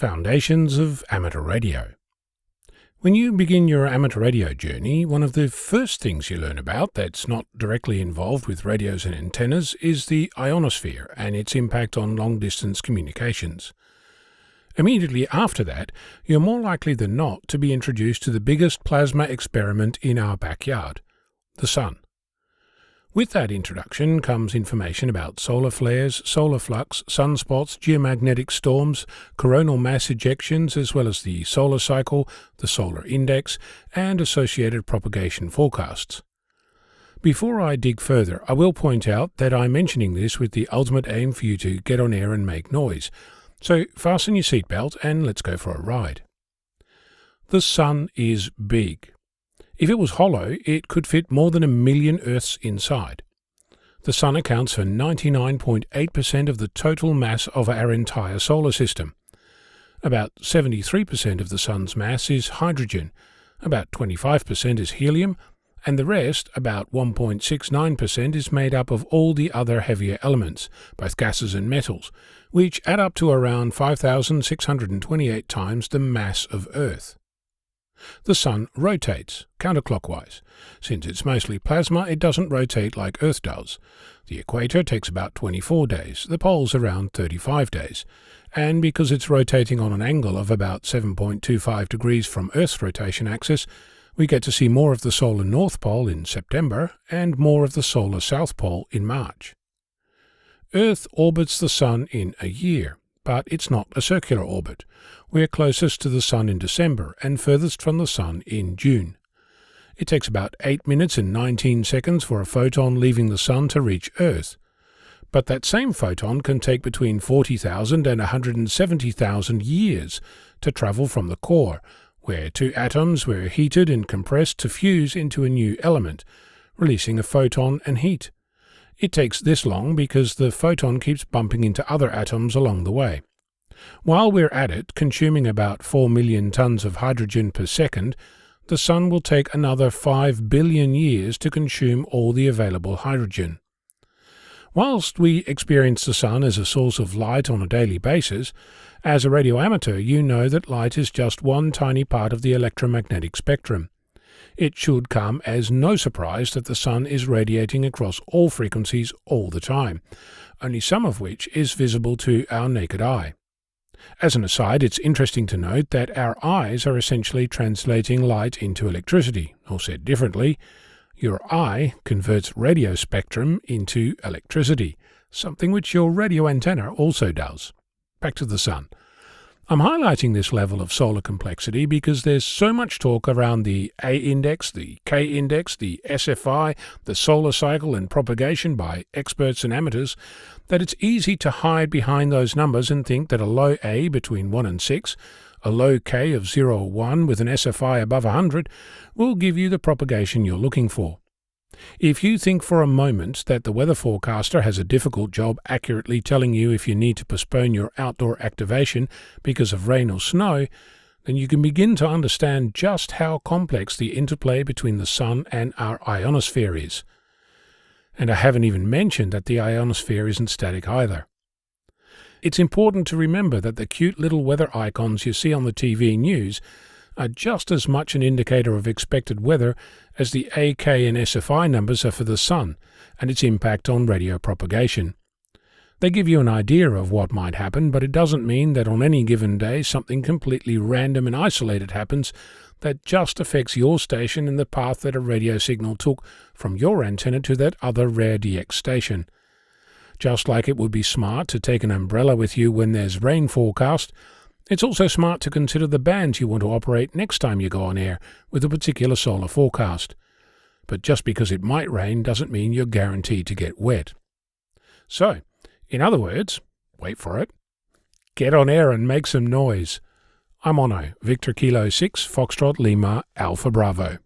Foundations of Amateur Radio. When you begin your amateur radio journey, one of the first things you learn about that's not directly involved with radios and antennas is the ionosphere and its impact on long-distance communications. Immediately after that, you're more likely than not to be introduced to the biggest plasma experiment in our backyard, the Sun. With that introduction comes information about solar flares, solar flux, sunspots, geomagnetic storms, coronal mass ejections, as well as the solar cycle, the solar index, and associated propagation forecasts. Before I dig further, I will point out that I'm mentioning this with the ultimate aim for you to get on air and make noise. So fasten your seatbelt and let's go for a ride. The Sun is big. If it was hollow, it could fit more than 1 million Earths inside. The Sun accounts for 99.8% of the total mass of our entire solar system. About 73% of the Sun's mass is hydrogen, about 25% is helium, and the rest, about 1.69%, is made up of all the other heavier elements, both gases and metals, which add up to around 5,628 times the mass of Earth. The Sun rotates counterclockwise. Since it's mostly plasma, it doesn't rotate like Earth does. The equator takes about 24 days, the poles around 35 days, and because it's rotating on an angle of about 7.25 degrees from Earth's rotation axis, we get to see more of the solar North Pole in September and more of the solar South Pole in March. Earth orbits the Sun in a year, but it's not a circular orbit. We're closest to the Sun in December and furthest from the Sun in June. It takes about 8 minutes and 19 seconds for a photon leaving the Sun to reach Earth. But that same photon can take between 40,000 and 170,000 years to travel from the core, where two atoms were heated and compressed to fuse into a new element, releasing a photon and heat. It takes this long because the photon keeps bumping into other atoms along the way. While we're at it, consuming about 4 million tons of hydrogen per second, the Sun will take another 5 billion years to consume all the available hydrogen. Whilst we experience the Sun as a source of light on a daily basis, as a radio amateur you know that light is just one tiny part of the electromagnetic spectrum. It should come as no surprise that the Sun is radiating across all frequencies all the time, only some of which is visible to our naked eye. As an aside, it's interesting to note that our eyes are essentially translating light into electricity, or said differently, your eye converts radio spectrum into electricity, something which your radio antenna also does. Back to the Sun. I'm highlighting this level of solar complexity because there's so much talk around the A index, the K index, the SFI, the solar cycle and propagation by experts and amateurs that it's easy to hide behind those numbers and think that a low A between 1 and 6, a low K of 0 or 1 with an SFI above 100 will give you the propagation you're looking for. If you think for a moment that the weather forecaster has a difficult job accurately telling you if you need to postpone your outdoor activation because of rain or snow, then you can begin to understand just how complex the interplay between the Sun and our ionosphere is. And I haven't even mentioned that the ionosphere isn't static either. It's important to remember that the cute little weather icons you see on the TV news are just as much an indicator of expected weather as the AK and SFI numbers are for the Sun and its impact on radio propagation. They give you an idea of what might happen, but it doesn't mean that on any given day something completely random and isolated happens that just affects your station and the path that a radio signal took from your antenna to that other rare DX station. Just like it would be smart to take an umbrella with you when there's rain forecast, it's also smart to consider the bands you want to operate next time you go on air with a particular solar forecast. But just because it might rain doesn't mean you're guaranteed to get wet. So, in other words, wait for it, get on air and make some noise. I'm Ono, Victor Kilo 6, Foxtrot Lima, Alpha Bravo.